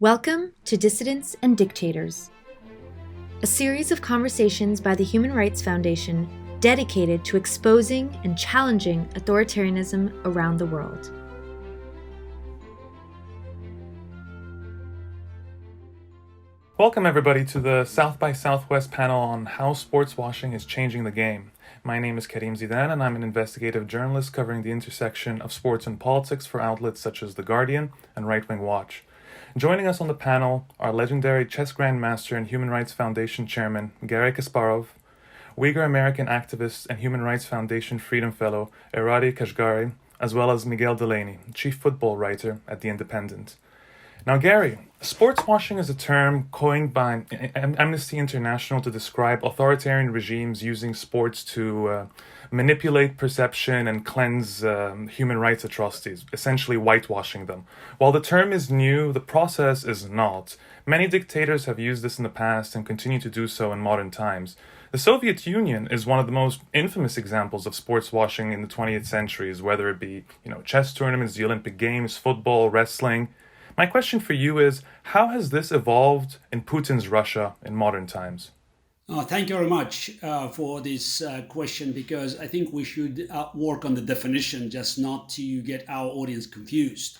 Welcome to Dissidents and Dictators, a series of conversations by the Human Rights Foundation dedicated to exposing and challenging authoritarianism around the world. Welcome everybody to the South by Southwest panel on how sportswashing is changing the game. My name is Karim Zidan and I'm an investigative journalist covering the intersection of sports and politics for outlets such as The Guardian and Right Wing Watch. Joining us on the panel are legendary chess grandmaster and Human Rights Foundation chairman Garry Kasparov, Uyghur American activist and Human Rights Foundation Freedom Fellow Irade Kashgary, as well as Miguel Delaney, chief football writer at The Independent. Now, Garry, sportswashing is a term coined by Amnesty International to describe authoritarian regimes using sports to manipulate perception and cleanse human rights atrocities, essentially whitewashing them. While the term is new, the process is not. Many dictators have used this in the past and continue to do so in modern times. The Soviet Union is one of the most infamous examples of sportswashing in the 20th centuries, whether it be, chess tournaments, the Olympic Games, football, wrestling. My question for you is, how has this evolved in Putin's Russia in modern times? Thank you very much for this question, because I think we should work on the definition just not to get our audience confused.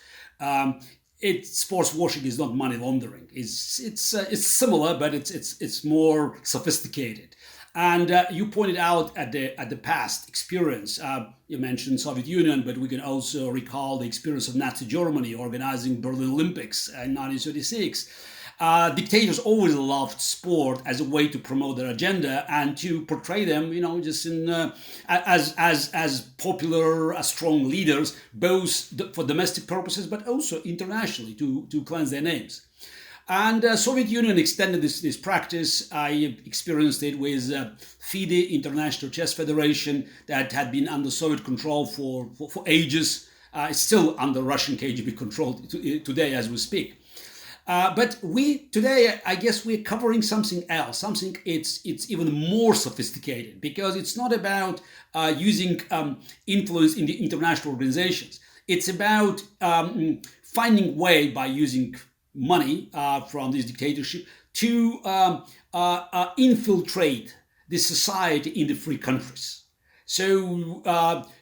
Sports washing is not money laundering. It's similar, but it's more sophisticated. And you pointed out at the past experience. You mentioned Soviet Union, but we can also recall the experience of Nazi Germany organizing Berlin Olympics in 1936. Dictators always loved sport as a way to promote their agenda and to portray them, just as popular, as strong leaders, both for domestic purposes, but also internationally to cleanse their names. And Soviet Union extended this practice. I experienced it with FIDE, International Chess Federation, that had been under Soviet control for ages. It's still under Russian KGB control today as we speak. But today, I guess we're covering something else, something it's even more sophisticated, because it's not about using influence in the international organizations. It's about finding way by using money from this dictatorship to infiltrate the society in the free countries. So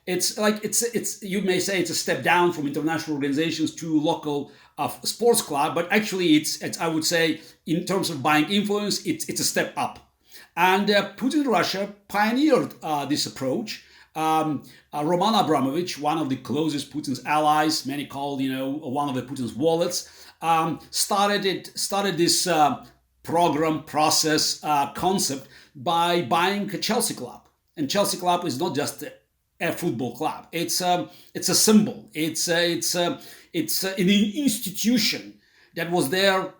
it's you may say it's a step down from international organizations to local sports club, but actually it's I would say, in terms of buying influence, it's a step up. And Putin Russia pioneered this approach. Roman Abramovich, one of the closest Putin's allies, many called one of the Putin's wallets, started this process concept by buying a Chelsea club. And Chelsea club is not just a football club. It's a symbol. It's an institution that was there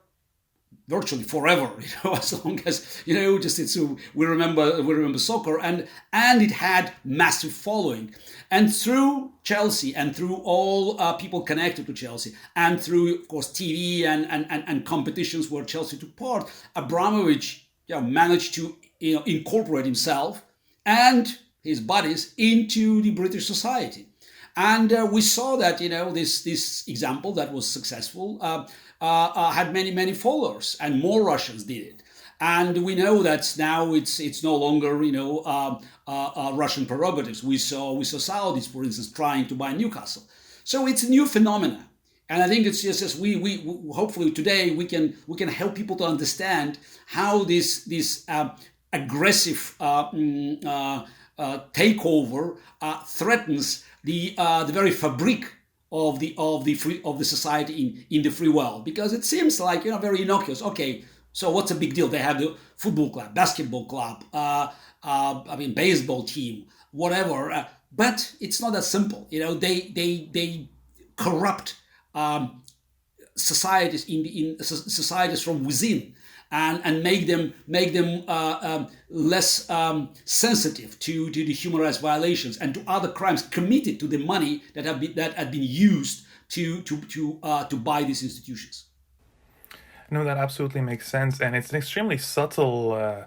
virtually forever, as long as we remember soccer, and it had massive following. And through Chelsea and through all people connected to Chelsea, and through, of course, TV and competitions where Chelsea took part, Abramovich managed to incorporate himself and his buddies into the British society. And we saw that this example that was successful had many followers, and more Russians did it. And we know that now it's no longer Russian prerogatives. We saw Saudis, for instance, trying to buy Newcastle. So it's a new phenomenon, and I think it's just as we hopefully today we can help people to understand how this aggressive takeover threatens the very fabric of the society in the free world, because it seems like very innocuous. Okay, so what's a big deal? They have the football club, basketball club, baseball team, whatever. But it's not that simple. They corrupt societies in societies from within, and make them less sensitive to the human rights violations and to other crimes committed to the money that had been used to buy these institutions. No, that absolutely makes sense, and it's an extremely subtle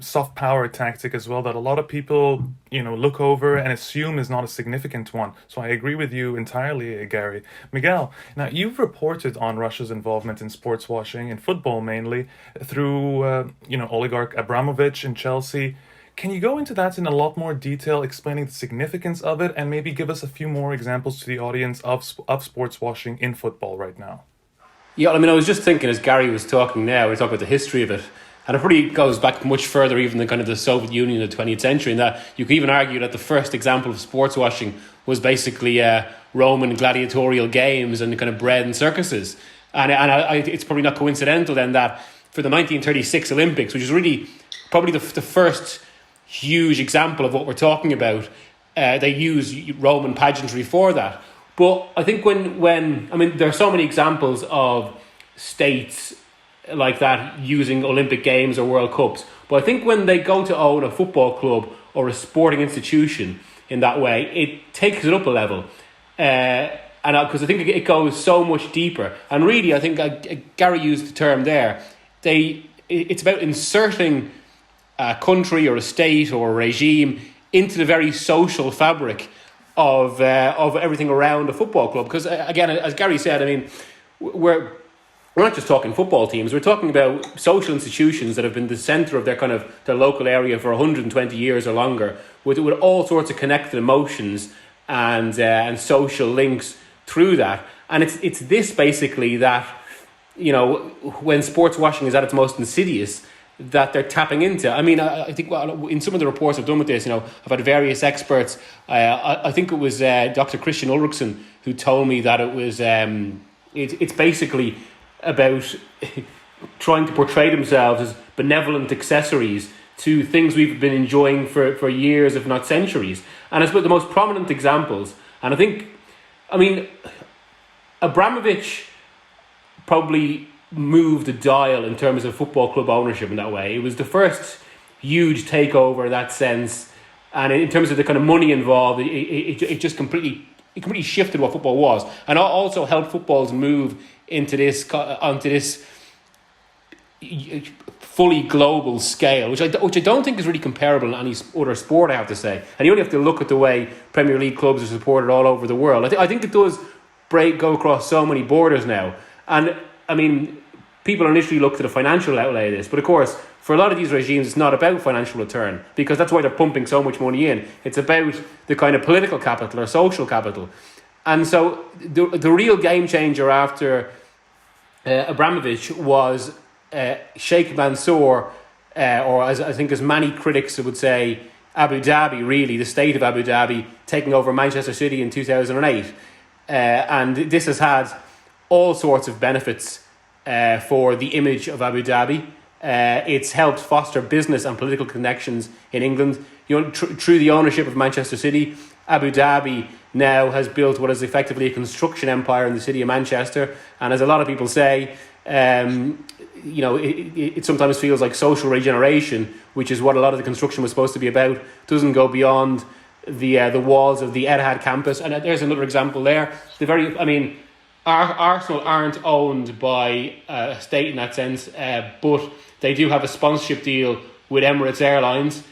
soft power tactic as well that a lot of people, look over and assume is not a significant one. So I agree with you entirely, Garry. Miguel, now you've reported on Russia's involvement in sports washing, in football mainly, through, oligarch Abramovich in Chelsea. Can you go into that in a lot more detail, explaining the significance of it, and maybe give us a few more examples to the audience of sports washing in football right now? Yeah, I mean, I was just thinking as Garry was talking now, we talk about the history of it, and it probably goes back much further even than kind of the Soviet Union of the 20th century, in that you could even argue that the first example of sports washing was basically Roman gladiatorial games and kind of bread and circuses. And it's probably not coincidental then that for the 1936 Olympics, which is really probably the first huge example of what we're talking about, they use Roman pageantry for that. But I think when there are so many examples of states like that using Olympic Games or World Cups. But I think when they go to own a football club or a sporting institution in that way, it takes it up a level. And because I think it goes so much deeper. And really, I think Garry used the term there. It's about inserting a country or a state or a regime into the very social fabric of everything around a football club. Because again, as Garry said, I mean, we're not just talking football teams. We're talking about social institutions that have been the centre of their local area for 120 years or longer, with all sorts of connected emotions and social links through that. And it's this basically that, when sports washing is at its most insidious, that they're tapping into. I mean, I think in some of the reports I've done with this, I've had various experts. I think it was Dr. Christian Ulrichsen who told me that it was it's basically about trying to portray themselves as benevolent accessories to things we've been enjoying for years, if not centuries. And it's about the most prominent examples. And I mean, Abramovich probably moved the dial in terms of football club ownership in that way. It was the first huge takeover in that sense. And in terms of the kind of money involved, it just completely shifted what football was. And also helped footballs move onto this fully global scale, which I don't think is really comparable in any other sport, I have to say. And you only have to look at the way Premier League clubs are supported all over the world. I think it does go across so many borders now. And I mean, people initially look to the financial outlay of this, but of course, for a lot of these regimes, it's not about financial return, because that's why they're pumping so much money in. It's about the kind of political capital or social capital. And so the real game changer after Abramovich was Sheikh Mansour, or as many critics would say, Abu Dhabi, really, the state of Abu Dhabi, taking over Manchester City in 2008. And this has had all sorts of benefits for the image of Abu Dhabi. It's helped foster business and political connections in England. Through the ownership of Manchester City, Abu Dhabi now has built what is effectively a construction empire in the city of Manchester. And as a lot of people say, it sometimes feels like social regeneration, which is what a lot of the construction was supposed to be about. It doesn't go beyond the walls of the Etihad campus. And there's another example there. Arsenal aren't owned by a state in that sense, but they do have a sponsorship deal with Emirates Airlines.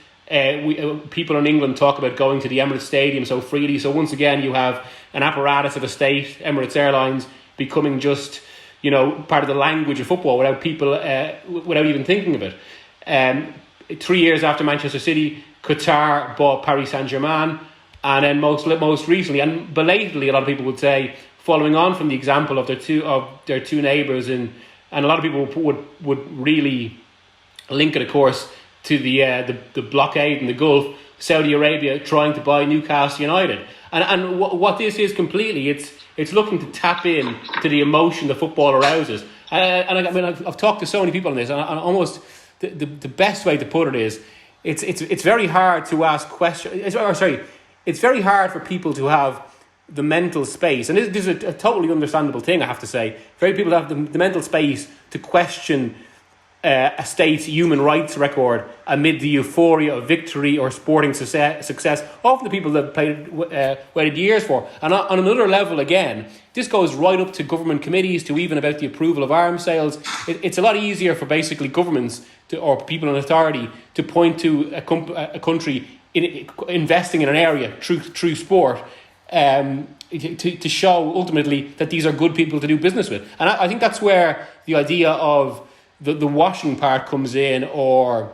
People in England talk about going to the Emirates Stadium so freely. So once again, you have an apparatus of a state, Emirates Airlines, becoming just part of the language of football without people without even thinking of it. 3 years after Manchester City, Qatar bought Paris Saint-Germain, and then most recently and belatedly, a lot of people would say, following on from the example of their two neighbours, and a lot of people would really link it, of course, to the blockade in the Gulf, Saudi Arabia trying to buy Newcastle United, and what this is completely, it's looking to tap in to the emotion the football arouses. I've talked to so many people on this, and almost the best way to put it is, it's very hard to ask questions. It's very hard for people to have the mental space, and this is a totally understandable thing, I have to say. Very people have the mental space to question a state's human rights record amid the euphoria of victory or sporting success, often the people that waited years for. And on another level, again, this goes right up to government committees, to even about the approval of arms sales. It's a lot easier for basically governments or people in authority to point to a country investing in an area through sport to show ultimately that these are good people to do business with. And I think that's where the idea of the washing part comes in, or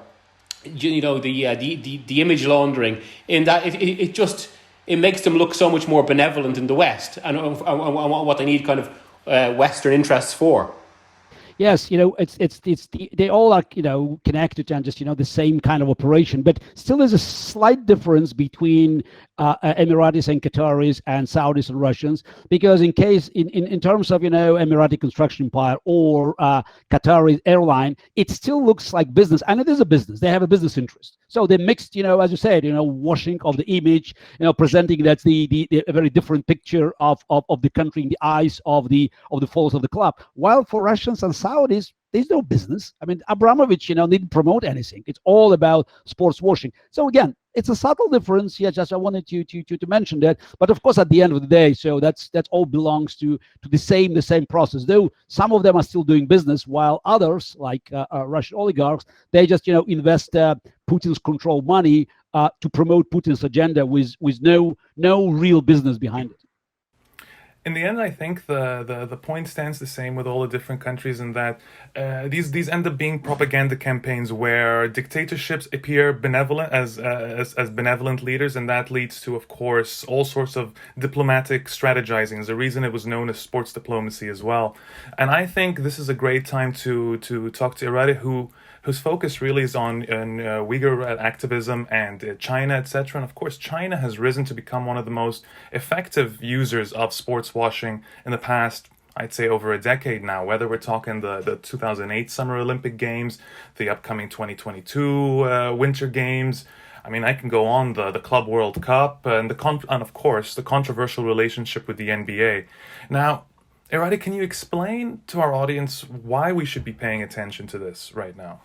the image laundering, in that it makes them look so much more benevolent in the West and what they need kind of Western interests for. Yes, they all are connected and just the same kind of operation, but still there's a slight difference between Emiratis and Qataris and Saudis and Russians, because in terms of Emirati construction empire or Qatari airline, it still looks like business, and it is a business. They have a business interest, so they mixed as you said, washing of the image, presenting that's a very different picture of the country in the eyes of the followers of the club, while for Russians and Saudis, there's no business. I mean, Abramovich, didn't promote anything. It's all about sports washing. So again, it's a subtle difference. Yeah, just I wanted to mention that. But of course, at the end of the day, so that's all belongs to the same process. Though some of them are still doing business, while others, like Russian oligarchs, they just invest Putin's control money to promote Putin's agenda with no real business behind it. In the end, I think the point stands the same with all the different countries, in that these end up being propaganda campaigns where dictatorships appear benevolent as benevolent leaders, and that leads to, of course, all sorts of diplomatic strategizing. There's a reason it was known as sports diplomacy as well. And I think this is a great time to talk to Irade, whose focus really is on Uyghur activism and China, etc. And of course, China has risen to become one of the most effective users of sports washing in the past, I'd say, over a decade now, whether we're talking the 2008 Summer Olympic Games, the upcoming 2022 Winter Games. I mean, I can go on, the Club World Cup, and of course, the controversial relationship with the NBA. Now, Irade, can you explain to our audience why we should be paying attention to this right now?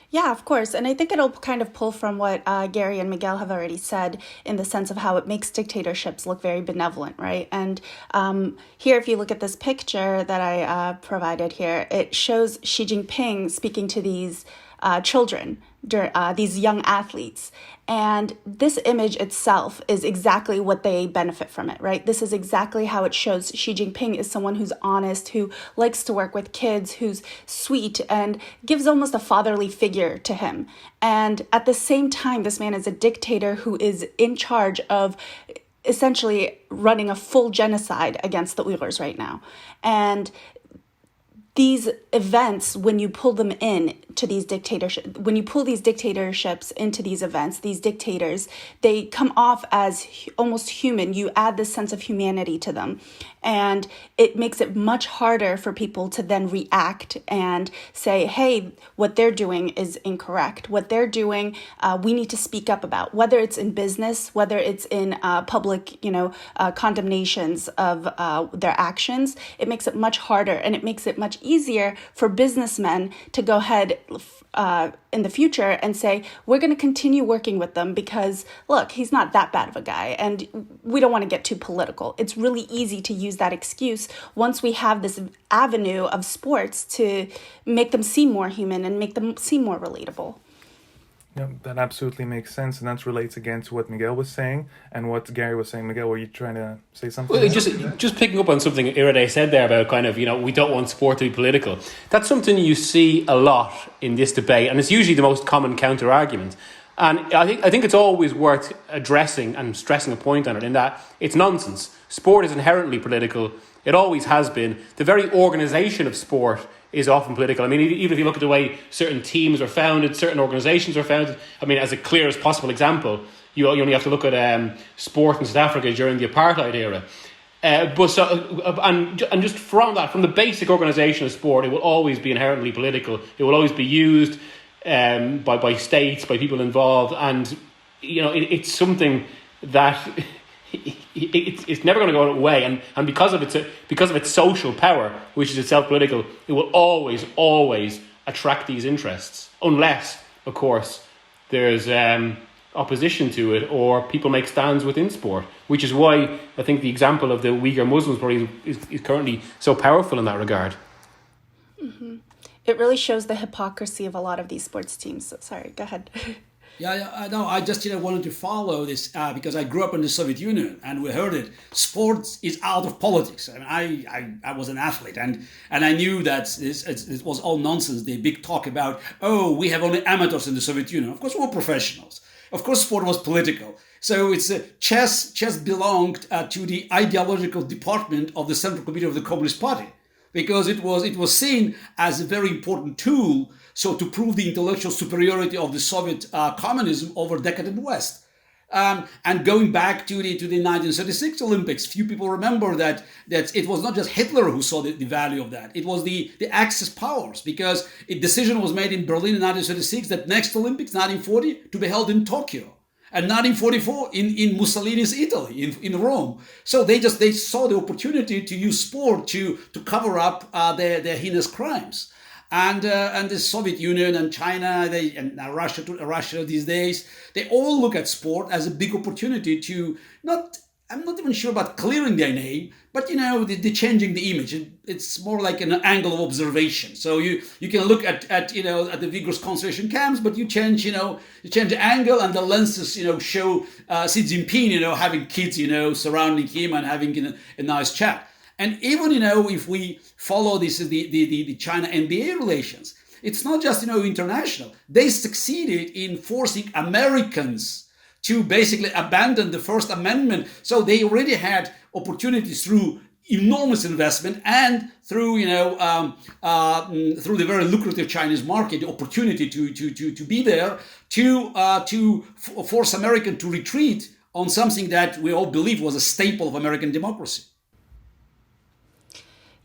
Yeah, of course. And I think it'll kind of pull from what Garry and Miguel have already said, in the sense of how it makes dictatorships look very benevolent, right? And here, if you look at this picture that I provided here, it shows Xi Jinping speaking to these children, these young athletes. And this image itself is exactly what they benefit from it, right? This is exactly how it shows Xi Jinping is someone who's honest, who likes to work with kids, who's sweet, and gives almost a fatherly figure to him. And at the same time, this man is a dictator who is in charge of essentially running a full genocide against the Uyghurs right now. And these events, when you pull them in to these dictatorships, when you pull these dictatorships into these events, these dictators, they come off as almost human. You add this sense of humanity to them. And it makes it much harder for people to then react and say, hey, what they're doing is incorrect. What they're doing, we need to speak up about, whether it's in business, whether it's in public, condemnations of their actions. It makes it much harder, and it makes it much easier for businessmen to go ahead in the future and say, we're going to continue working with them because, look, he's not that bad of a guy, and we don't want to get too political. It's really easy to use that excuse once we have this avenue of sports to make them seem more human and make them seem more relatable. Yeah, that absolutely makes sense, and that relates again to what Miguel was saying and what Garry was saying. Miguel, were you trying to say something? Well, just picking up on something Irade said there about kind of, we don't want sport to be political. That's something you see a lot in this debate, and it's usually the most common counter-argument. And I think it's always worth addressing and stressing a point on it, in that it's nonsense. Sport is inherently political. It always has been. The very organisation of sport is often political. I mean, even if you look at the way certain teams are founded, certain organisations are founded, I mean, as a clearest possible example, you only have to look at sport in South Africa during the apartheid era. And just from the basic organisation of sport, it will always be inherently political. It will always be used by states, by people involved, and it's something that it's never going to go away, and because of its social power, which is itself political, it will always attract these interests, unless, of course, there's opposition to it or people make stands within sport, which is why I think the example of the Uyghur Muslims probably is currently so powerful in that regard. Mm-hmm. It really shows the hypocrisy of a lot of these sports teams. Sorry, go ahead. Yeah, I know. I just wanted to follow this because I grew up in the Soviet Union and we heard it. Sports is out of politics, and I was an athlete, and I knew that it was all nonsense. The big talk about we have only amateurs in the Soviet Union. Of course, we're professionals. Of course, sport was political. So it's chess belonged to the ideological department of the Central Committee of the Communist Party, because it was seen as a very important tool, so to prove the intellectual superiority of the Soviet communism over decadent West. And going back to the 1936 Olympics, few people remember that it was not just Hitler who saw the value of that. It was the Axis powers, because a decision was made in Berlin in 1936 that next Olympics, 1940, to be held in Tokyo. And 1944 in Mussolini's Italy, in Rome. So they saw the opportunity to use sport to cover up their heinous crimes. And the Soviet Union and China and Russia these days, they all look at sport as a big opportunity to I'm not even sure about clearing their name, but the changing the image. It's more like an angle of observation. So you can look at the Uyghur concentration camps, but you change the angle, and the lenses show Xi Jinping having kids surrounding him and having a nice chat. And even if we follow the China NBA relations, it's not just international. They succeeded in forcing Americans to basically abandon the First Amendment. So they already had opportunities through enormous investment and through through the very lucrative Chinese market, the opportunity to be there to force Americans to retreat on something that we all believe was a staple of American democracy.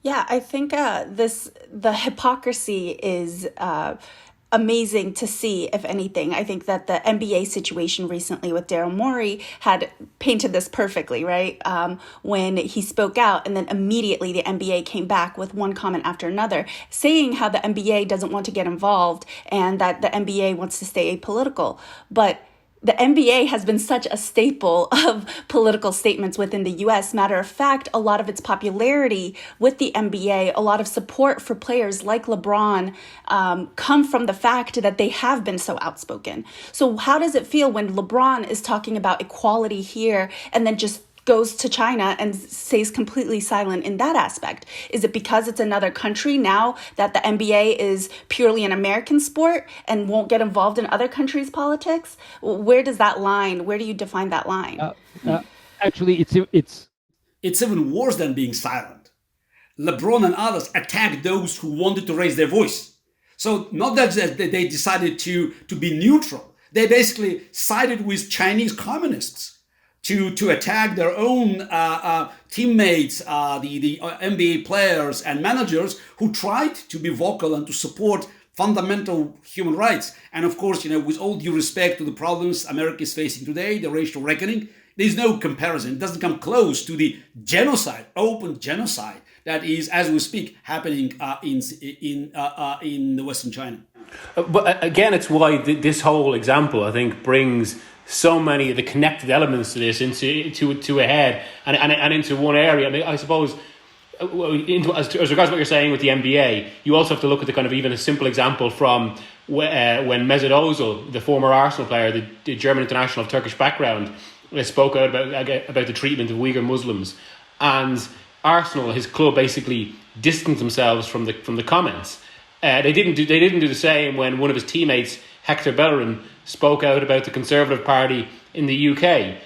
Yeah, I think the hypocrisy is amazing to see, if anything. I think that the NBA situation recently with Daryl Morey had painted this perfectly, right? When he spoke out, and then immediately the NBA came back with one comment after another, saying how the NBA doesn't want to get involved and that the NBA wants to stay apolitical. But the NBA has been such a staple of political statements within the U.S. Matter of fact, a lot of its popularity with the NBA, a lot of support for players like LeBron come from the fact that they have been so outspoken. So how does it feel when LeBron is talking about equality here and then just goes to China and stays completely silent in that aspect? Is it because it's another country now that the NBA is purely an American sport and won't get involved in other countries' politics? Where does that line? Where do you define that line? Actually, it's even worse than being silent. LeBron and others attacked those who wanted to raise their voice. So not that they decided to be neutral. They basically sided with Chinese communists to attack their own teammates, the NBA players and managers who tried to be vocal and to support fundamental human rights. And of course, with all due respect to the problems America is facing today, the racial reckoning, there's no comparison. It doesn't come close to the genocide, open genocide that is, as we speak, happening in the Western China. But again, it's why this whole example, I think, brings so many of the connected elements to this into a head and into one area. And I suppose, as regards what you're saying with the NBA, you also have to look at the kind of even a simple example from when Mesut Ozil, the former Arsenal player, the German international of Turkish background, spoke out about the treatment of Uyghur Muslims, and Arsenal, his club, basically distanced themselves from the comments. They didn't do the same when one of his teammates, Hector Bellerin, spoke out about the Conservative Party in the UK.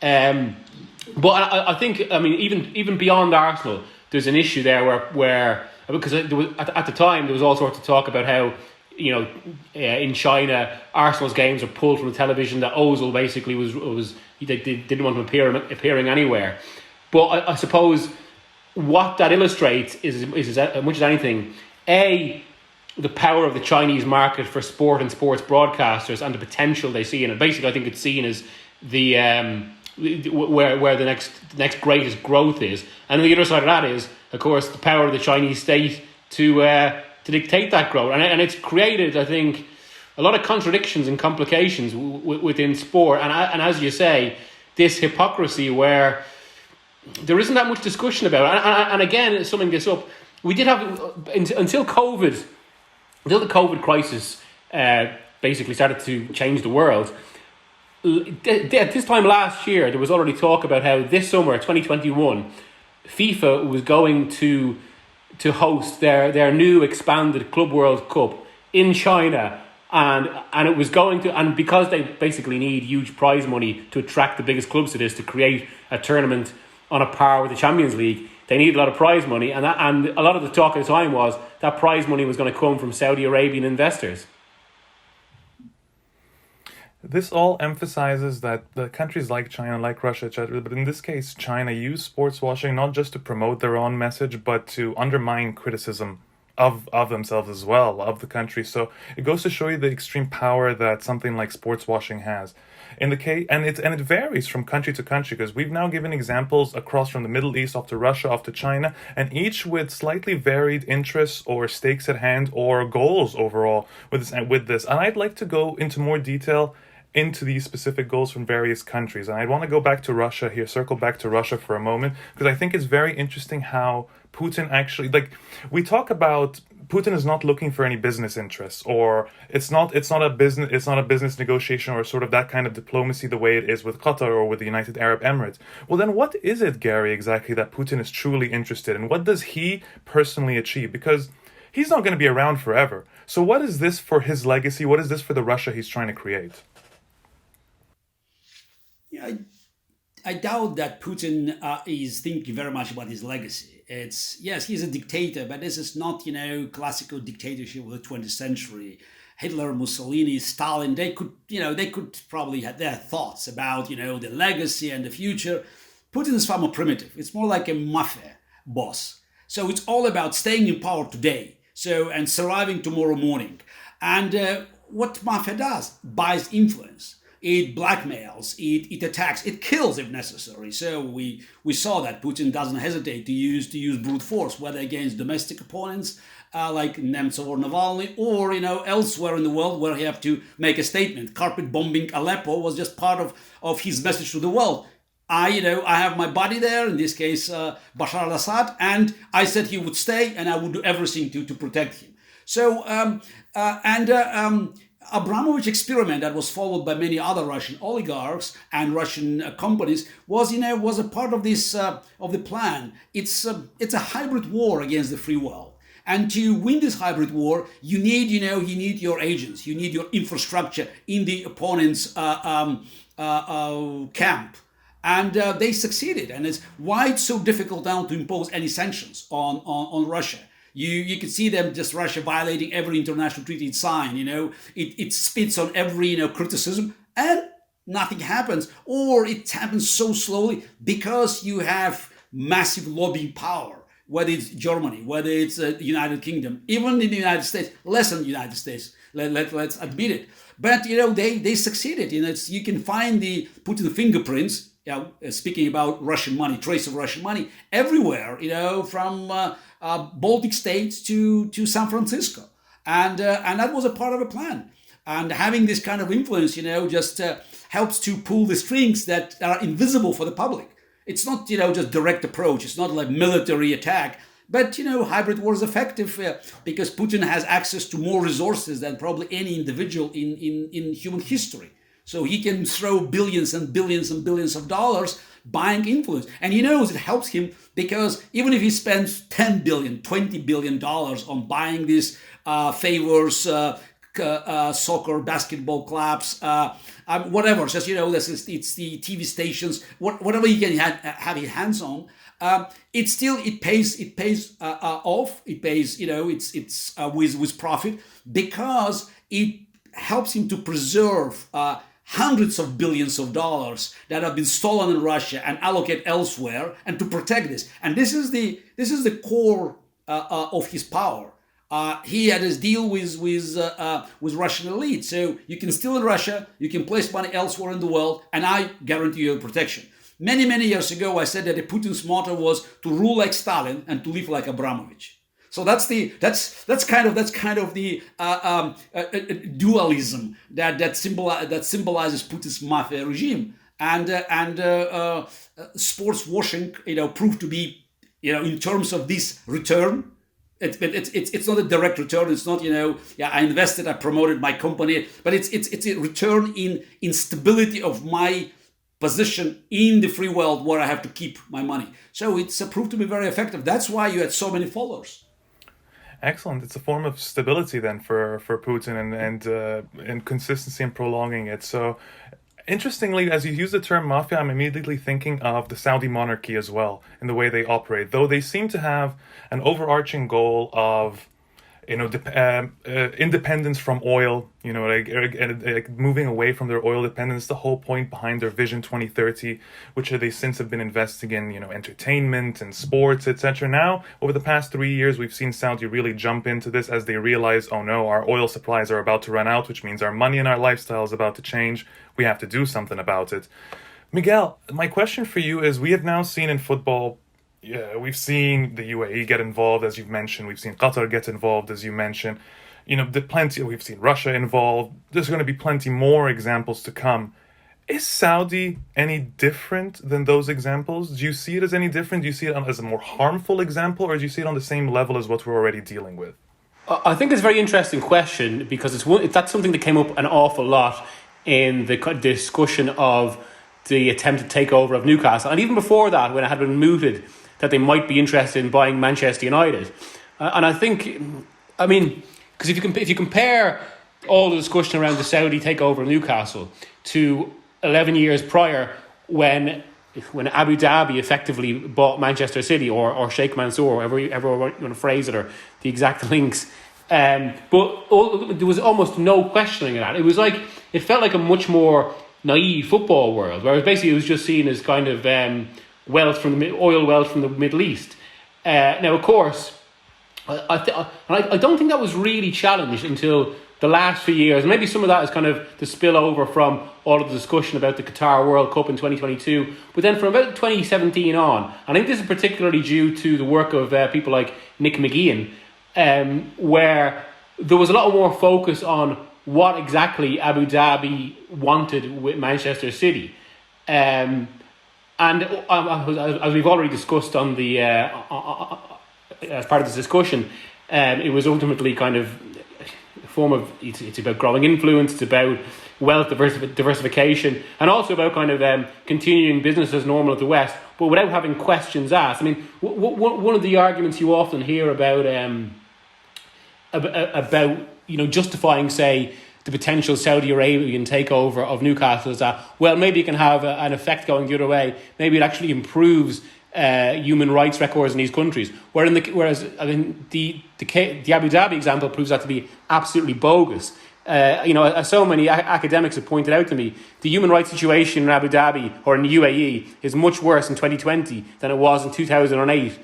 But I think, even beyond Arsenal, there's an issue there where because there was, at the time there was all sorts of talk about how in China Arsenal's games are pulled from the television, that Ozil basically was they didn't want him appearing anywhere. But I suppose what that illustrates is as much as anything, the power of the Chinese market for sport and sports broadcasters and the potential they see in it. Basically, I think it's seen as the where the next greatest growth is. And the other side of that is, of course, the power of the Chinese state to dictate that growth. And it's created, I think, a lot of contradictions and complications within sport. And as you say, this hypocrisy where there isn't that much discussion about it. And again, summing this up, we did have, until the COVID crisis basically started to change the world. At this time last year, there was already talk about how this summer, 2021, FIFA was going to host their new expanded Club World Cup in China. And it was going to, and because they basically need huge prize money to attract the biggest clubs to this, to create a tournament on a par with the Champions League, they need a lot of prize money. And a lot of the talk at the time was that prize money was going to come from Saudi Arabian investors. This all emphasizes that the countries like China, like Russia, etc., but in this case, China use sports washing not just to promote their own message, but to undermine criticism of themselves as well, of the country. So it goes to show you the extreme power that something like sports washing has. In the case, and it varies from country to country, because we've now given examples across from the Middle East off to Russia, off to China, and each with slightly varied interests or stakes at hand or goals overall with this. And I'd like to go into more detail into these specific goals from various countries. And I want to go back to Russia here, circle back to Russia for a moment, because I think it's very interesting how Putin actually, we talk about Putin is not looking for any business interests, or it's not a business negotiation or sort of that kind of diplomacy the way it is with Qatar or with the United Arab Emirates. Well, then what is it, Garry, exactly that Putin is truly interested in? What does he personally achieve? Because he's not going to be around forever. So what is this for his legacy? What is this for the Russia he's trying to create? Yeah, I doubt that Putin is thinking very much about his legacy. Yes, he's a dictator, but this is not, classical dictatorship of the 20th century. Hitler, Mussolini, Stalin, they could probably have their thoughts about, the legacy and the future. Putin is far more primitive. It's more like a mafia boss. So it's all about staying in power today, and surviving tomorrow morning. And what mafia does, buys influence. It blackmails, it attacks, it kills if necessary. So we saw that Putin doesn't hesitate to use brute force, whether against domestic opponents like Nemtsov or Navalny, or elsewhere in the world where he have to make a statement. Carpet bombing Aleppo was just part of his message to the world. I have my body there, in this case Bashar al-Assad, and I said he would stay, and I would do everything to protect him. So Abramovich experiment that was followed by many other Russian oligarchs and Russian companies was a part of this of the plan. It's a hybrid war against the free world, and to win this hybrid war, you need your agents, you need your infrastructure in the opponent's camp, and they succeeded. And it's why it's so difficult now to impose any sanctions on Russia. You can see them, just Russia violating every international treaty it signed. It spits on every criticism, and nothing happens, or it happens so slowly because you have massive lobbying power. Whether it's Germany, whether it's the United Kingdom, even in the United States, less than the United States. Let's admit it. But they succeeded. You can find the Putin fingerprints. Speaking about Russian money, trace of Russian money everywhere. From Baltic states to San Francisco, and that was a part of a plan. And having this kind of influence, just helps to pull the strings that are invisible for the public. It's not, just direct approach. It's not like military attack, but hybrid war is effective because Putin has access to more resources than probably any individual in human history. So he can throw billions and billions and billions of dollars buying influence. And he knows it helps him because even if he spends $10 billion, $20 billion on buying these favors, soccer, basketball clubs, whatever, just, it's the TV stations, whatever he can have his hands on, it pays off. It pays, it's with profit because it helps him to preserve hundreds of billions of dollars that have been stolen in Russia and allocate elsewhere, and to protect this. And this is the core of his power. He had his deal with Russian elite. So you can steal in Russia, you can place money elsewhere in the world, and I guarantee you protection. Many, many years ago, I said that the Putin's motto was to rule like Stalin and to live like Abramovich. So that's kind of the dualism that symbolizes Putin's mafia regime, and sports washing, proved to be, in terms of this return. It's not a direct return. It's not, I invested, I promoted my company, but it's a return in stability of my position in the free world where I have to keep my money. So it's proved to be very effective. That's why you had so many followers. Excellent. It's a form of stability then for Putin and consistency and prolonging it. So interestingly, as you use the term mafia, I'm immediately thinking of the Saudi monarchy as well in the way they operate, though they seem to have an overarching goal of independence from oil, like moving away from their oil dependence. The whole point behind their Vision 2030, which they since have been investing in, entertainment and sports, etc. Now, over the past 3 years, we've seen Saudi really jump into this as they realize, oh no, our oil supplies are about to run out, which means our money and our lifestyle is about to change. We have to do something about it. Miguel, my question for you is, we have now seen in football, we've seen the UAE get involved, as you've mentioned. We've seen Qatar get involved, as you mentioned. We've seen Russia involved. There's going to be plenty more examples to come. Is Saudi any different than those examples? Do you see it as any different? Do you see it as a more harmful example, or do you see it on the same level as what we're already dealing with? I think it's a very interesting question, because that's something that came up an awful lot in the discussion of the attempted takeover of Newcastle. And even before that, when it had been mooted that they might be interested in buying Manchester United. And I think, because if you compare all the discussion around the Saudi takeover of Newcastle to 11 years prior, when Abu Dhabi effectively bought Manchester City, or Sheikh Mansour, however you want to phrase it, or the exact links, there was almost no questioning of that. It was like, it felt like a much more naive football world, whereas basically it was just seen as kind of oil wealth from the Middle East. Now, of course, I don't think that was really challenged until the last few years. Maybe some of that is kind of the spillover from all of the discussion about the Qatar World Cup in 2022. But then from about 2017 on, I think this is particularly due to the work of people like Nick McGeehan, where there was a lot more focus on what exactly Abu Dhabi wanted with Manchester City. And as we've already discussed on the as part of this discussion, it was ultimately kind of a form of, it's about growing influence, it's about wealth diversification, and also about kind of continuing business as normal at the West, but without having questions asked. I mean, one of the arguments you often hear about justifying, say, the potential Saudi Arabian takeover of Newcastle is that, well, maybe it can have an effect going the other way. Maybe it actually improves human rights records in these countries. Whereas I mean, the Abu Dhabi example proves that to be absolutely bogus. As so many academics have pointed out to me, the human rights situation in Abu Dhabi or in the UAE is much worse in 2020 than it was in 2008.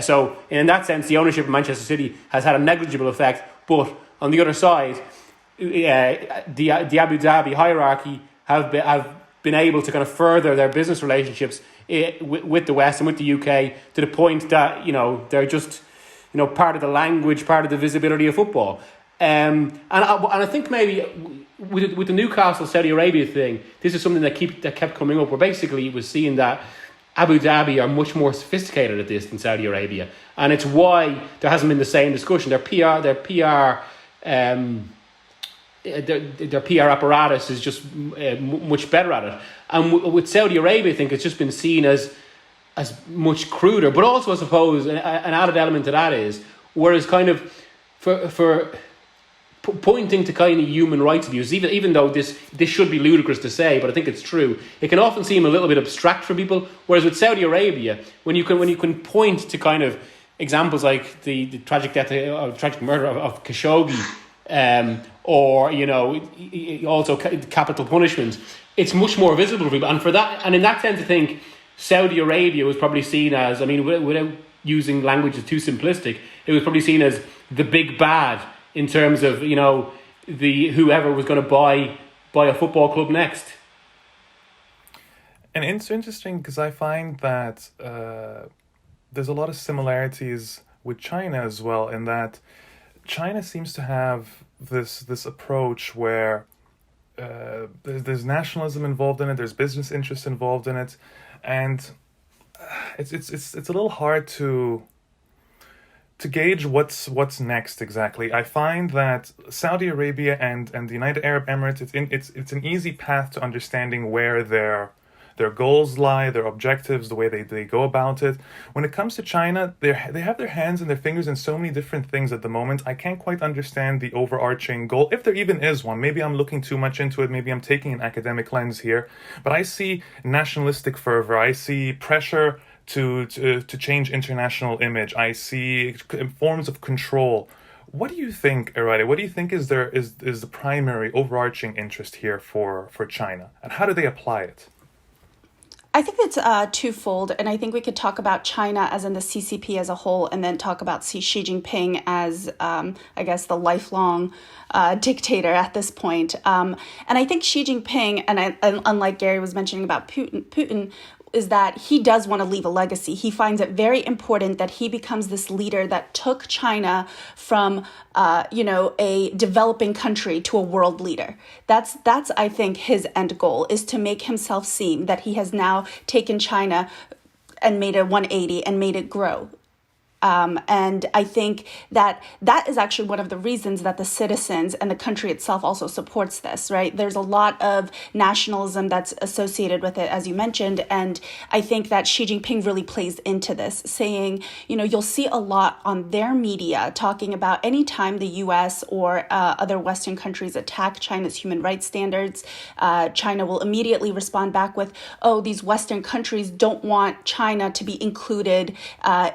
So in that sense, the ownership of Manchester City has had a negligible effect. But on the other side, the Abu Dhabi hierarchy have been able to kind of further their business relationships with the West and with the UK to the point that they're just part of the language, part of the visibility of football. And I think maybe with the Newcastle Saudi Arabia thing, this is something that kept coming up, where basically it was seeing that Abu Dhabi are much more sophisticated at this than Saudi Arabia, and it's why there hasn't been the same discussion. Their PR apparatus is just much better at it. And with Saudi Arabia, I think it's just been seen as much cruder. But also, I suppose, an added element to that is, whereas kind of for pointing to kind of human rights abuses, even though this should be ludicrous to say, but I think it's true, it can often seem a little bit abstract for people. Whereas with Saudi Arabia, when you can point to kind of examples like the tragic murder of Khashoggi, or also capital punishment, it's much more visible for people. And in that sense, I think Saudi Arabia was probably seen as, without using language that's too simplistic, it was probably seen as the big bad in terms of whoever was going to buy a football club next. And it's interesting because I find that there's a lot of similarities China as well, in that China seems to have this approach where there's nationalism involved in it, there's business interests involved in it, and it's a little hard to gauge what's next exactly. I find that Saudi Arabia and the United Arab Emirates, it's an easy path to understanding where their goals lie, their objectives, the way they go about it. When it comes to China, they have their hands and their fingers in so many different things at the moment. I can't quite understand the overarching goal, if there even is one. Maybe I'm looking too much into it. Maybe I'm taking an academic lens here. But I see nationalistic fervor. I see pressure to change international image. I see forms of control. What do you think, Irade? What do you think is the primary overarching interest here for China, and how do they apply it? I think it's twofold, and I think we could talk about China as in the CCP as a whole, and then talk about Xi Jinping as, I guess, the lifelong dictator at this point. And I think Xi Jinping, and unlike Garry was mentioning about Putin, is that he does want to leave a legacy. He finds it very important that he becomes this leader that took China from, a developing country to a world leader. That's I think his end goal, is to make himself seem that he has now taken China and made a 180 and made it grow. And I think that is actually one of the reasons that the citizens and the country itself also supports this, right? There's a lot of nationalism that's associated with it, as you mentioned. And I think that Xi Jinping really plays into this, saying, you'll see a lot on their media talking about any time the US or other Western countries attack China's human rights standards, China will immediately respond back with, oh, these Western countries don't want China to be included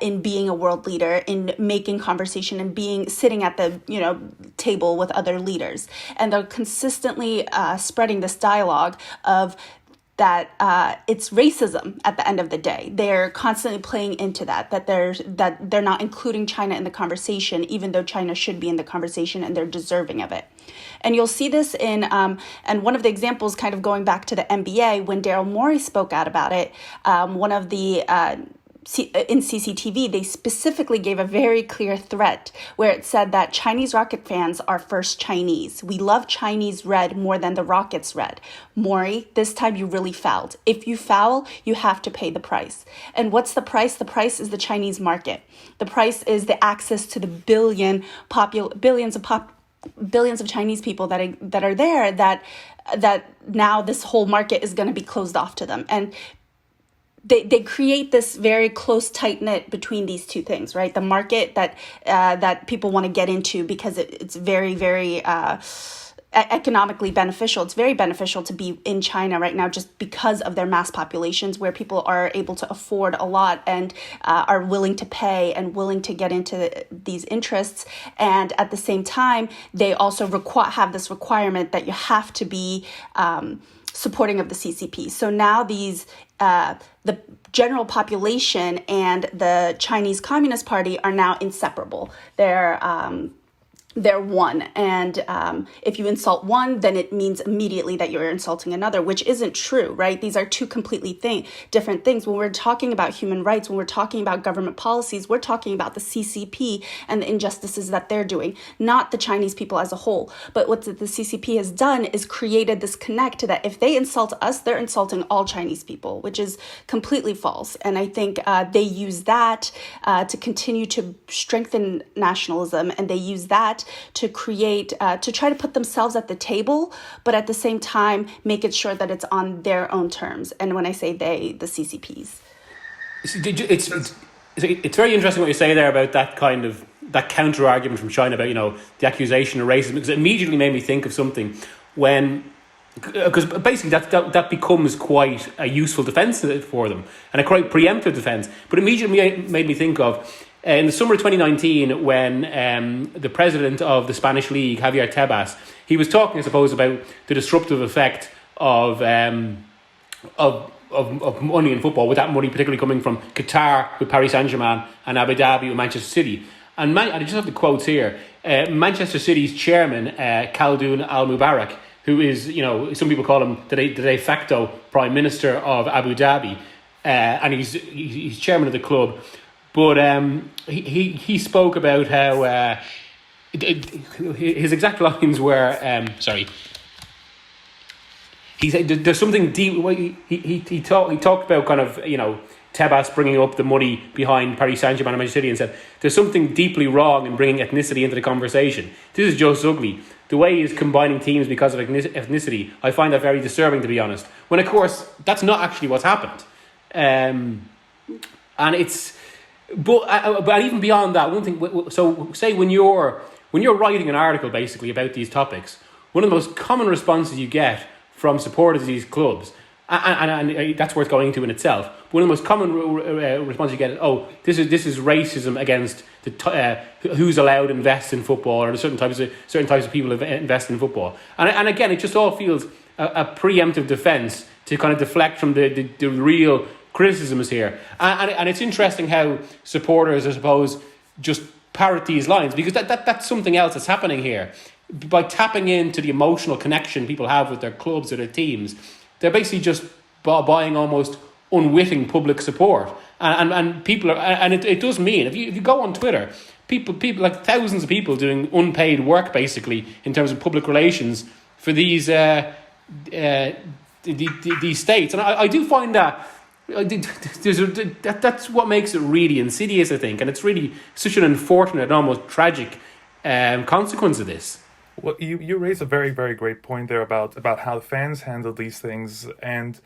in being a world leader, in making conversation and sitting at the table with other leaders. And they're consistently spreading this dialogue of that it's racism at the end of the day. They're constantly playing into that they're not including China in the conversation, even though China should be in the conversation and they're deserving of it. And you'll see this in, and one of the examples kind of going back to the NBA, when Daryl Morey spoke out about it, one of the in CCTV, they specifically gave a very clear threat where it said that Chinese Rocket fans are first Chinese. We love Chinese red more than the Rockets red. Maury, this time you really fouled. If you foul, you have to pay the price. And what's the price? The price is the Chinese market. The price is the access to the billions of Chinese people that are there, that now this whole market is going to be closed off to them. And they create this very close, tight-knit between these two things, right? The market that people want to get into because it's very, very economically beneficial. It's very beneficial to be in China right now just because of their mass populations, where people are able to afford a lot and are willing to pay and willing to get into these interests. And at the same time, they also have this requirement that you have to be supporting of the CCP. So now the general population and the Chinese Communist Party are now inseparable. They're one. And if you insult one, then it means immediately that you're insulting another, which isn't true, right? These are two completely different things. When we're talking about human rights, when we're talking about government policies, we're talking about the CCP and the injustices that they're doing, not the Chinese people as a whole. But what the CCP has done is created this connect that if they insult us, they're insulting all Chinese people, which is completely false. And I think they use that to continue to strengthen nationalism, and they use that to create, to try to put themselves at the table, but at the same time, make it sure that it's on their own terms. And when I say they, the CCPs. It's very interesting what you say there about that kind of, that counter argument from China about, the accusation of racism, because it immediately made me think of something because basically that becomes quite a useful defence for them, and a quite preemptive defence. But immediately made me think of in the summer of 2019, when the president of the Spanish League, Javier Tebas, he was talking, I suppose, about the disruptive effect of money in football, with that money particularly coming from Qatar with Paris Saint-Germain and Abu Dhabi with Manchester City. And I just have the quotes here. Manchester City's chairman, Khaldoon Al-Mubarak, who is, some people call him the de facto prime minister of Abu Dhabi, and he's chairman of the club, But he spoke about how his exact lines were he said there's something deep. He talked about kind of, you know, Tebas bringing up the money behind Paris Saint-Germain and Manchester City, and said there's something deeply wrong in bringing ethnicity into the conversation. This is just ugly. The way he's combining teams because of ethnicity, I find that very disturbing, to be honest. When of course that's not actually what's happened, and it's. But even beyond that, one thing. So say when you're writing an article basically about these topics, one of the most common responses you get from supporters of these clubs, and that's worth going into in itself. But one of the most common responses you get is, "Oh, this is racism against who's allowed to invest in football, or certain types of people invest in football." And again, it just all feels a preemptive defence to kind of deflect from the real criticisms here. And it's interesting how supporters, I suppose, just parrot these lines, because that's something else that's happening here. By tapping into the emotional connection people have with their clubs or their teams, they're basically just buying almost unwitting public support. And people are, and it does mean, if you go on Twitter, people like thousands of people doing unpaid work basically in terms of public relations for these states. And I do find that that's what makes it really insidious, I think, and it's really such an unfortunate and almost tragic consequence of this. Well, you raise a very, very great point there about how fans handle these things, and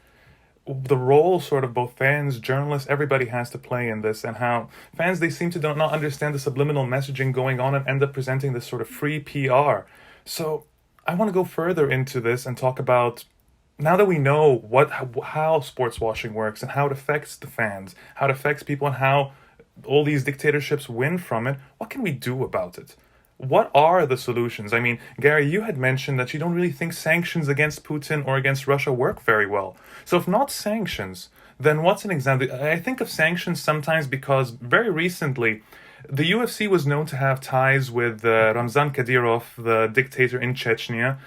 the role sort of both fans, journalists, everybody has to play in this, and how fans, they seem to not understand the subliminal messaging going on and end up presenting this sort of free PR. So I want to go further into this and talk about, now that we know how sports washing works and how it affects the fans, how it affects people, and how all these dictatorships win from it, what can we do about it? What are the solutions? I mean, Garry, you had mentioned that you don't really think sanctions against Putin or against Russia work very well. So if not sanctions, then what's an example? I think of sanctions sometimes because very recently, the UFC was known to have ties with Ramzan Kadyrov, the dictator in Chechnya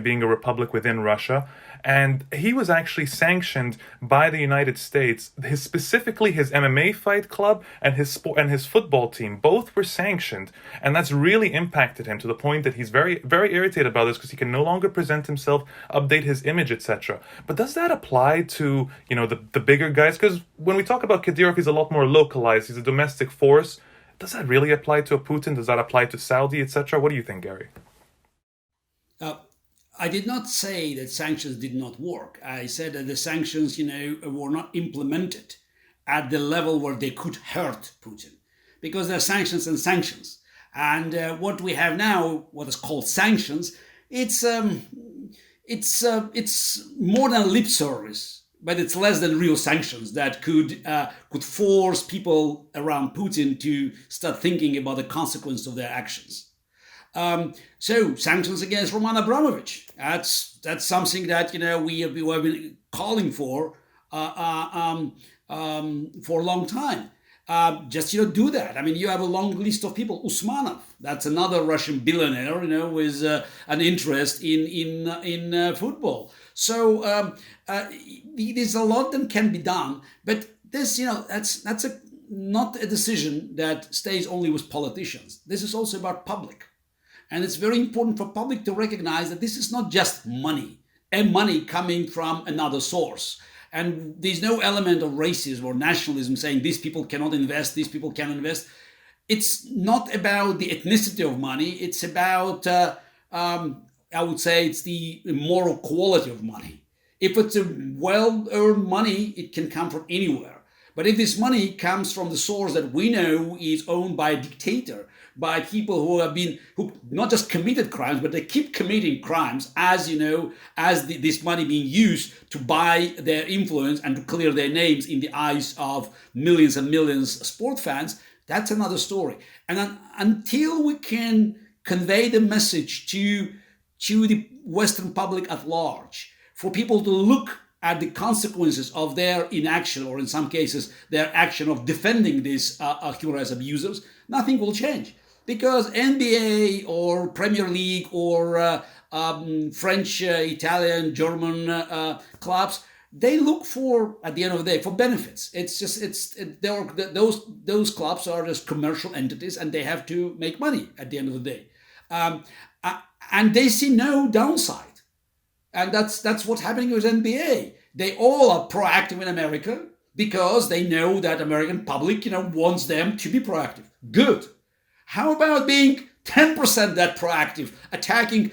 being a republic within Russia. And he was actually sanctioned by the United States. Specifically his MMA fight club and his football team, both were sanctioned. And that's really impacted him to the point that he's very, very irritated about this because he can no longer present himself, update his image, etc. But does that apply to, you know, the bigger guys? Because when we talk about Kadyrov, he's a lot more localized. He's a domestic force. Does that really apply to a Putin? Does that apply to Saudi, etc.? What do you think, Garry? I did not say that sanctions did not work. I said that the sanctions, were not implemented at the level where they could hurt Putin, because there are sanctions and sanctions. And what we have now, what is called sanctions, it's more than lip service, but it's less than real sanctions that could force people around Putin to start thinking about the consequence of their actions. So sanctions against Roman Abramovich, that's something that we have been calling for a long time. Just do that. I mean, you have a long list of people. Usmanov, that's another Russian billionaire, with an interest in football. So there's a lot that can be done, but this, that's not a decision that stays only with politicians. This is also about public. And it's very important for public to recognize that this is not just money, and money coming from another source. And there's no element of racism or nationalism saying these people cannot invest, these people can invest. It's not about the ethnicity of money. It's about, I would say, it's the moral quality of money. If it's a well-earned money, it can come from anywhere. But if this money comes from the source that we know is owned by a dictator, by people who not just committed crimes, but they keep committing crimes as this money being used to buy their influence and to clear their names in the eyes of millions and millions of sport fans, that's another story. And then, until we can convey the message to the Western public at large, for people to look at the consequences of their inaction, or in some cases, their action of defending these human rights abusers, nothing will change. Because NBA or Premier League or French, Italian, German clubs, they look for, at the end of the day, for benefits. Those clubs are just commercial entities, and they have to make money at the end of the day, and they see no downside, and that's what's happening with NBA. They all are proactive in America because they know that American public, wants them to be proactive. Good. How about being 10% that proactive, attacking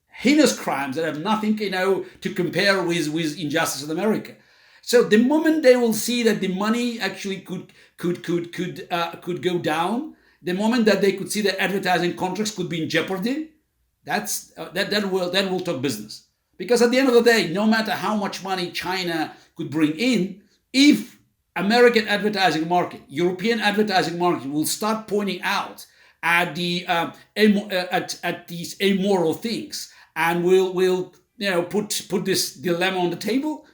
heinous crimes that have nothing, to compare with injustice in America? So the moment they will see that the money actually could go down, the moment that they could see that advertising contracts could be in jeopardy, then we'll talk business. Because at the end of the day, no matter how much money China could bring in, if American advertising market, European advertising market will start pointing out at these amoral things, and will put this dilemma on the table,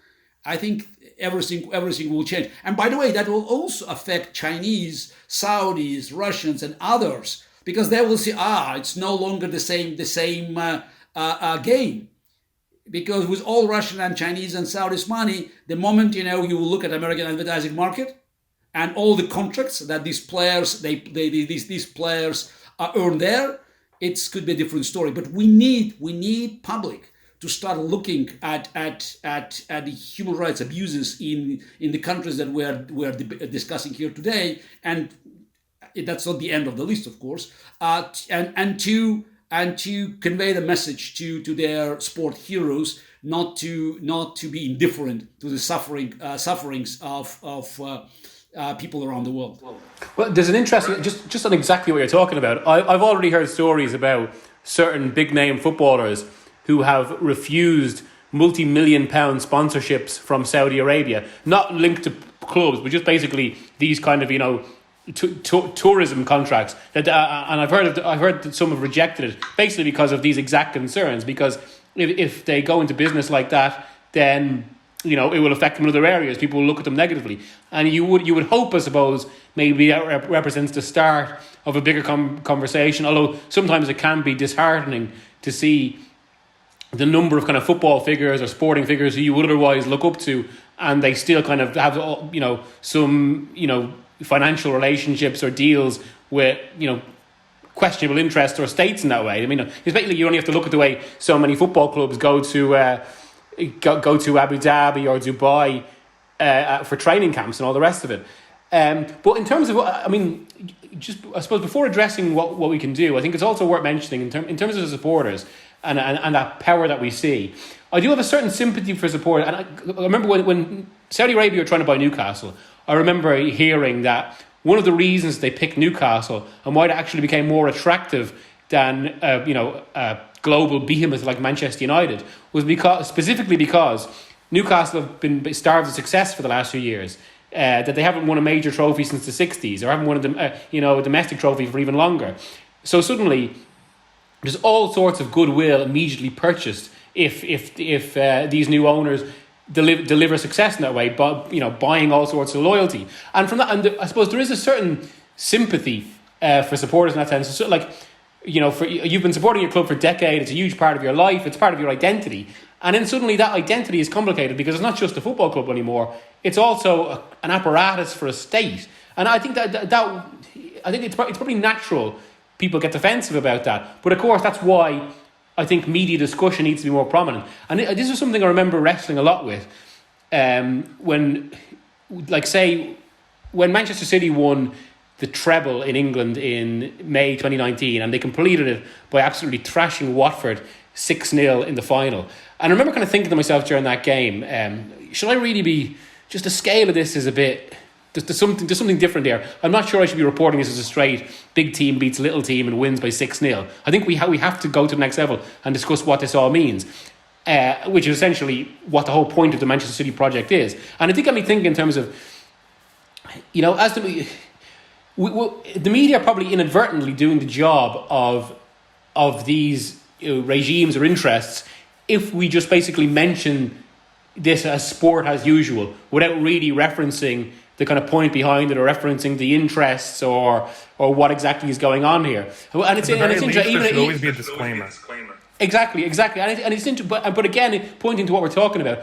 I think everything will change. And by the way, that will also affect Chinese, Saudis, Russians, and others, because they will see, it's no longer the same game. Because with all Russian and Chinese and Saudis money, the moment you will look at American advertising market and all the contracts that these players earn there, it could be a different story. But we need public to start looking at the human rights abuses in the countries that we are discussing here today, and that's not the end of the list, of course, and to convey the message to their sport heroes not to be indifferent to the sufferings of people around the world. Well, there's an interesting, just on exactly what you're talking about. I've already heard stories about certain big name footballers who have refused multi-million pound sponsorships from Saudi Arabia, not linked to clubs, but just basically these kind of tourism contracts that and I've heard that some have rejected it basically because of these exact concerns, because if they go into business like that, then it will affect them in other areas. People will look at them negatively, and you would hope, I suppose, maybe that represents the start of a bigger conversation, although sometimes it can be disheartening to see the number of kind of football figures or sporting figures who you would otherwise look up to, and they still kind of have some financial relationships or deals with questionable interests or states in that way. I mean, it's basically, you only have to look at the way so many football clubs go to Abu Dhabi or Dubai for training camps and all the rest of it. But in terms of, I suppose before addressing what we can do, I think it's also worth mentioning in terms of the supporters and that power that we see. I do have a certain sympathy for support, and I remember when Saudi Arabia were trying to buy Newcastle, I remember hearing that one of the reasons they picked Newcastle and why it actually became more attractive than a global behemoth like Manchester United was specifically because Newcastle have been starved of success for the last few years. That they haven't won a major trophy since the 60s, or haven't won a domestic trophy for even longer. So suddenly, there's all sorts of goodwill immediately purchased if these new owners deliver success in that way, but buying all sorts of loyalty. And from that, and I suppose there is a certain sympathy for supporters in that sense. So, you've been supporting your club for decades. It's a huge part of your life. It's part of your identity. And then suddenly that identity is complicated because it's not just a football club anymore. It's also an apparatus for a state. And I think that I think it's probably natural people get defensive about that. But of course, that's why I think media discussion needs to be more prominent. And this is something I remember wrestling a lot with. When Manchester City won the treble in England in May 2019, and they completed it by absolutely thrashing Watford 6-0 in the final. And I remember kind of thinking to myself during that game, should I really be, just the scale of this is a bit, there's something different there. I'm not sure I should be reporting this as a straight big team beats little team and wins by 6-0. I think we have to go to the next level and discuss what this all means, which is essentially what the whole point of the Manchester City project is. And I think got me thinking in terms of, as the media are probably inadvertently doing the job of these regimes or interests if we just basically mention this as sport as usual without really referencing the kind of point behind it or referencing the interests or what exactly is going on here. And it's interesting. There should always be a disclaimer. Exactly. And it's interesting. But again, pointing to what we're talking about,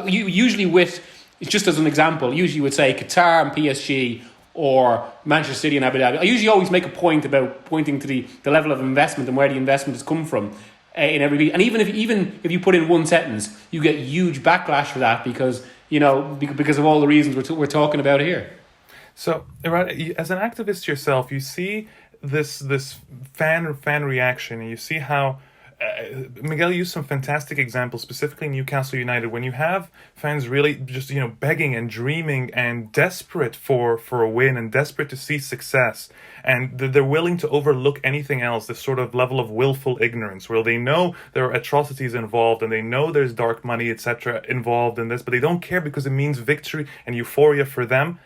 usually with, just as an example, usually would say Qatar and PSG or Manchester City and Abu Dhabi. I usually always make a point about pointing to the level of investment and where the investment has come from in every. And even if you put in one sentence, you get huge backlash for that because of all the reasons we're talking about here. So, Irade, as an activist yourself, you see this fan reaction, and you see how Miguel used some fantastic examples, specifically Newcastle United, when you have fans really just begging and dreaming and desperate for a win and desperate to see success, and they're willing to overlook anything else, this sort of level of willful ignorance where they know there are atrocities involved and they know there's dark money, etc. involved in this, but they don't care because it means victory and euphoria for them.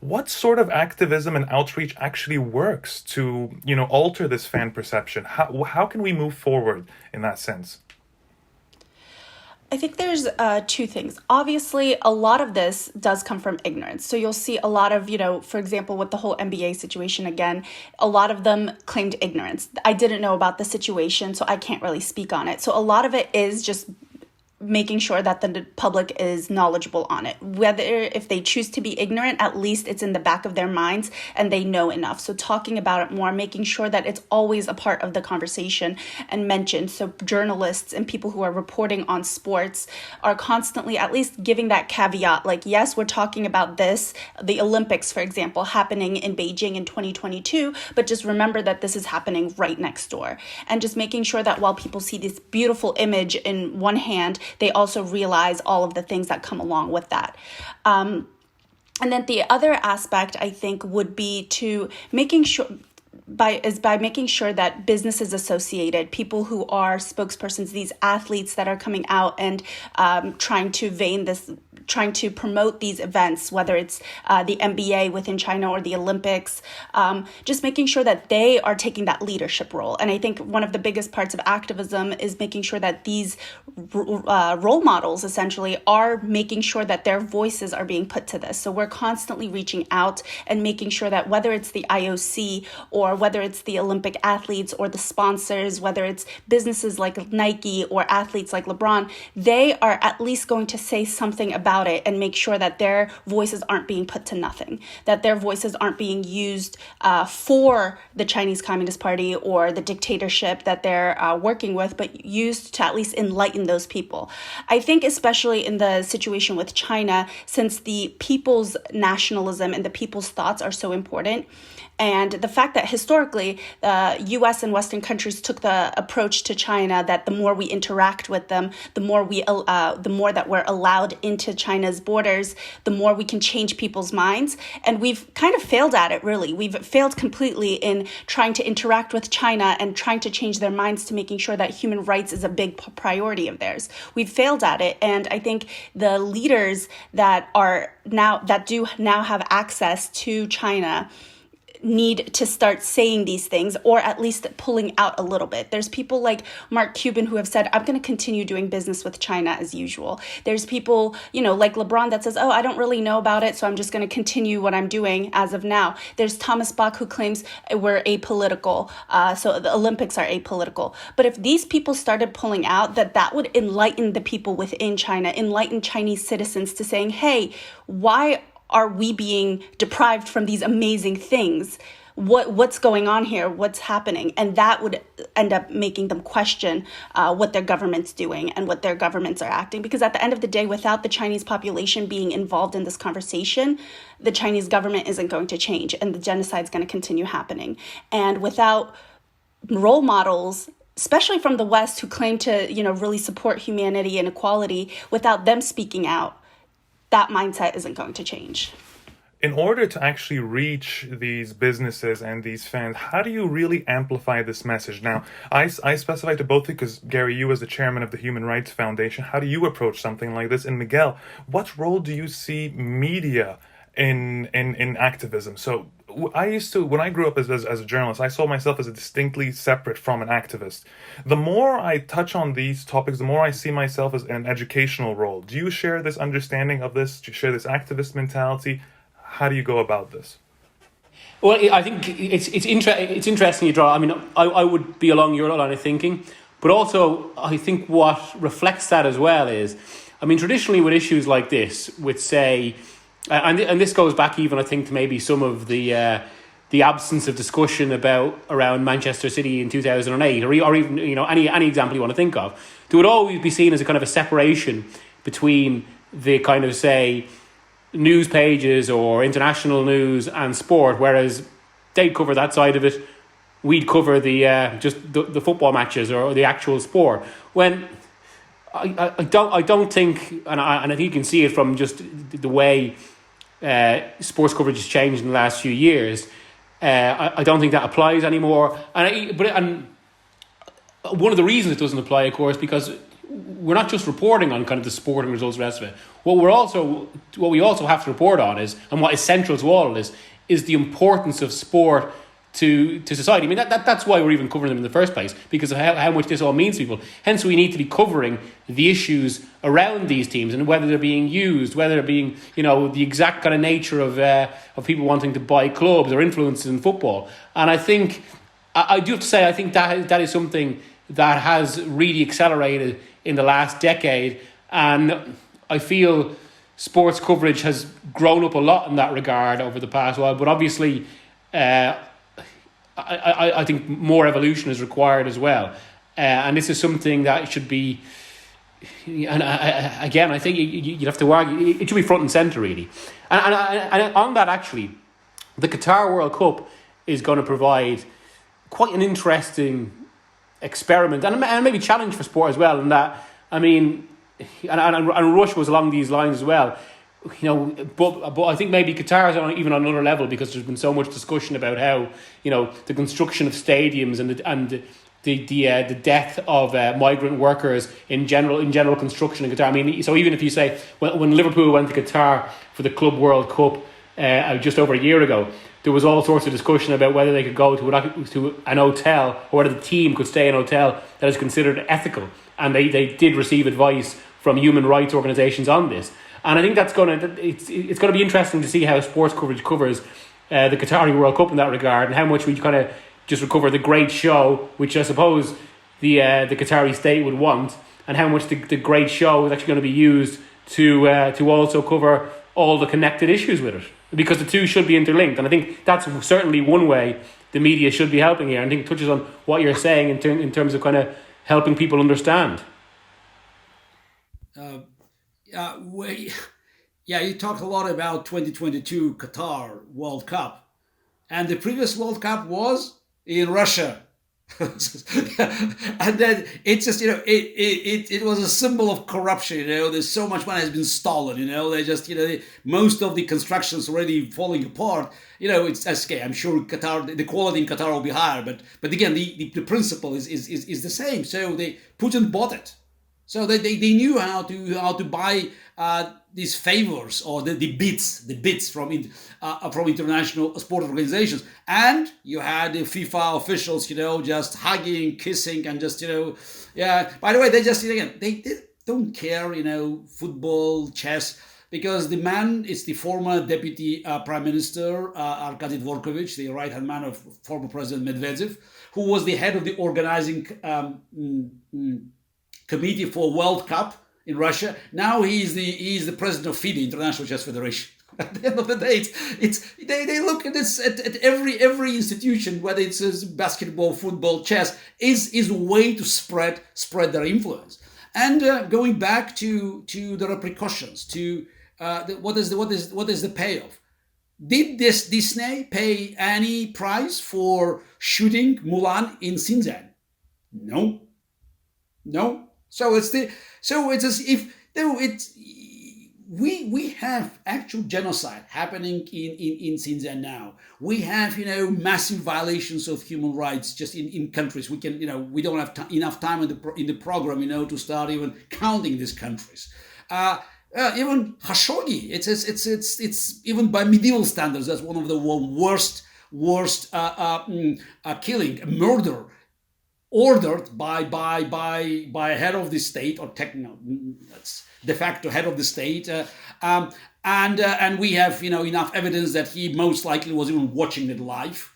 What sort of activism and outreach actually works to, alter this fan perception? How can we move forward in that sense? I think there's two things. Obviously, a lot of this does come from ignorance. So you'll see a lot of, for example, with the whole NBA situation, again, a lot of them claimed ignorance. I didn't know about the situation, so I can't really speak on it. So a lot of it is just making sure that the public is knowledgeable on it. Whether if they choose to be ignorant, at least it's in the back of their minds and they know enough. So talking about it more, making sure that it's always a part of the conversation and mentioned. So journalists and people who are reporting on sports are constantly at least giving that caveat, like, yes, we're talking about this, the Olympics, for example, happening in Beijing in 2022, but just remember that this is happening right next door. And just making sure that while people see this beautiful image in one hand, they also realize all of the things that come along with that. And then the other aspect, I think, would be to making sure by making sure that businesses associated, people who are spokespersons, these athletes that are coming out and trying to promote these events, whether it's the NBA within China or the Olympics, just making sure that they are taking that leadership role. And I think one of the biggest parts of activism is making sure that these role models essentially are making sure that their voices are being put to this. So we're constantly reaching out and making sure that whether it's the IOC or whether it's the Olympic athletes or the sponsors, whether it's businesses like Nike or athletes like LeBron, they are at least going to say something about it and make sure that their voices aren't being put to nothing, that their voices aren't being used for the Chinese Communist Party or the dictatorship that they're working with, but used to at least enlighten those people. I think especially in the situation with China, since the people's nationalism and the people's thoughts are so important, and the fact that historically the U.S. and Western countries took the approach to China that the more we interact with them, the more that we're allowed into China's borders, the more we can change people's minds. And we've kind of failed at it, really. We've failed completely in trying to interact with China and trying to change their minds to making sure that human rights is a big priority of theirs. We've failed at it. And I think the leaders that do now have access to China need to start saying these things, or at least pulling out a little bit. There's people like Mark Cuban who have said, I'm going to continue doing business with China as usual. There's people, like LeBron that says, oh, I don't really know about it, so I'm just going to continue what I'm doing as of now. There's Thomas Bach who claims we're apolitical, so the Olympics are apolitical. But if these people started pulling out, that would enlighten the people within China, enlighten Chinese citizens to saying, hey, why are we being deprived from these amazing things? What's going on here? What's happening? And that would end up making them question what their government's doing and what their governments are acting. Because at the end of the day, without the Chinese population being involved in this conversation, the Chinese government isn't going to change and the genocide is going to continue happening. And without role models, especially from the West, who claim to, really support humanity and equality, without them speaking out, that mindset isn't going to change. In order to actually reach these businesses and these fans, how do you really amplify this message? Now, I specify to both because, Garry, you as the chairman of the Human Rights Foundation, how do you approach something like this? And Miguel, what role do you see media in activism? So when I grew up as a journalist, I saw myself as a distinctly separate from an activist. The more I touch on these topics, the more I see myself as an educational role. Do you share this understanding of this? Do you share this activist mentality? How do you go about this? Well, I think it's interesting you draw. I mean, I would be along your line of thinking, But also, I think what reflects that as well is, I mean, traditionally with issues like this, with say, and this goes back even, I think, to maybe some of the absence of discussion around Manchester City in 2008, or even any example you want to think of, there would always be seen as a kind of a separation between the kind of, say, news pages or international news and sport, whereas they'd cover that side of it, we'd cover the football matches or the actual sport. When I don't think, and I think you can see it from just the way sports coverage has changed in the last few years. I don't think that applies anymore. And one of the reasons it doesn't apply, of course, because we're not just reporting on kind of the sporting results, the rest of it. What we also have to report on is, and what is central to all of this, is the importance of sport to society. I mean, that's why we're even covering them in the first place, because of how much this all means to people. Hence, we need to be covering the issues around these teams and whether they're being used, whether they're being, the exact kind of nature of people wanting to buy clubs or influences in football. And I think, I do have to say, I think that is something that has really accelerated in the last decade. And I feel sports coverage has grown up a lot in that regard over the past while. But obviously, I think more evolution is required as well. And this is something that should be, and again, I think you'd have to argue, it should be front and centre, really. And on that, actually, the Qatar World Cup is going to provide quite an interesting experiment and maybe challenge for sport as well. And that, I mean, and Rush was along these lines as well. But I think maybe Qatar is even on another level, because there's been so much discussion about how the construction of stadiums and the death of migrant workers in general construction in Qatar. I mean, so even if you say when Liverpool went to Qatar for the Club World Cup just over a year ago, there was all sorts of discussion about whether they could go to an hotel, or whether the team could stay in a hotel that is considered ethical. And they did receive advice from human rights organisations on this. And I think it's going to be interesting to see how sports coverage covers the Qatari World Cup in that regard, and how much we kind of just recover the great show, which I suppose the Qatari state would want, and how much the great show is actually going to be used to also cover all the connected issues with it, because the two should be interlinked. And I think that's certainly one way the media should be helping here. I think it touches on what you're saying in terms of kind of helping people understand. You talked a lot about 2022 Qatar World Cup, and the previous World Cup was in Russia. And then it's just, it was a symbol of corruption. There's so much money has been stolen. They just, most of the construction's already falling apart. It's okay. I'm sure Qatar, the quality in Qatar will be higher, but again, the principle is the same. So Putin bought it. So they knew how to buy these favors, or the bits from international sport organizations. And you had the FIFA officials, just hugging, kissing, and just, By the way, they just, again, they don't care, football, chess, because the man is the former deputy prime minister, Arkady Dvorkovich, the right-hand man of former President Medvedev, who was the head of the organizing committee for World Cup in Russia. Now he is the president of FIDE, International Chess Federation. At the end of the day, they look at this at every institution, whether it's basketball, football, chess, is a way to spread their influence. And going back to the repercussions, to what is the payoff? Did Disney pay any price for shooting Mulan in Xinjiang? No. So it's as if we have actual genocide happening in Xinjiang now. We have massive violations of human rights just in countries. We can we don't have enough time in the program to start even counting these countries. Even Khashoggi, it's even by medieval standards, that's one of the worst killing, murder, ordered by a head of the state, or that's de facto head of the state, and we have enough evidence that he most likely was even watching it live.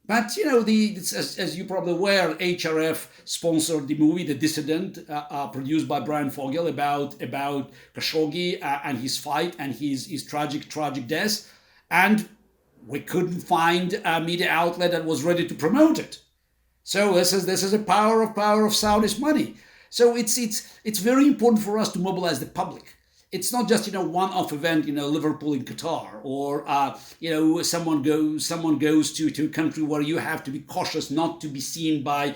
But as you're probably aware, HRF sponsored the movie The Dissident, produced by Brian Fogel, about Khashoggi and his fight and his tragic death, and we couldn't find a media outlet that was ready to promote it. So this is a power of Saudi's money. So it's very important for us to mobilize the public. It's not just one-off event, Liverpool in Qatar, or someone goes to a country where you have to be cautious not to be seen by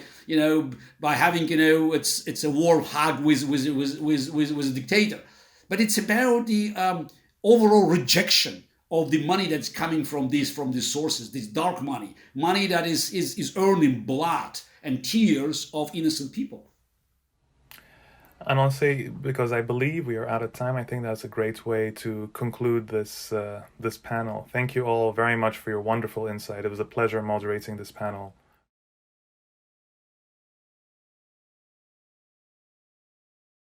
having it's a war hug with a dictator, but it's about the overall rejection of the money that's coming from these sources, this dark money that is earned in blood and tears of innocent people. And I'll say, because I believe we are out of time, I think that's a great way to conclude this panel. Thank you all very much for your wonderful insight. It was a pleasure moderating this panel.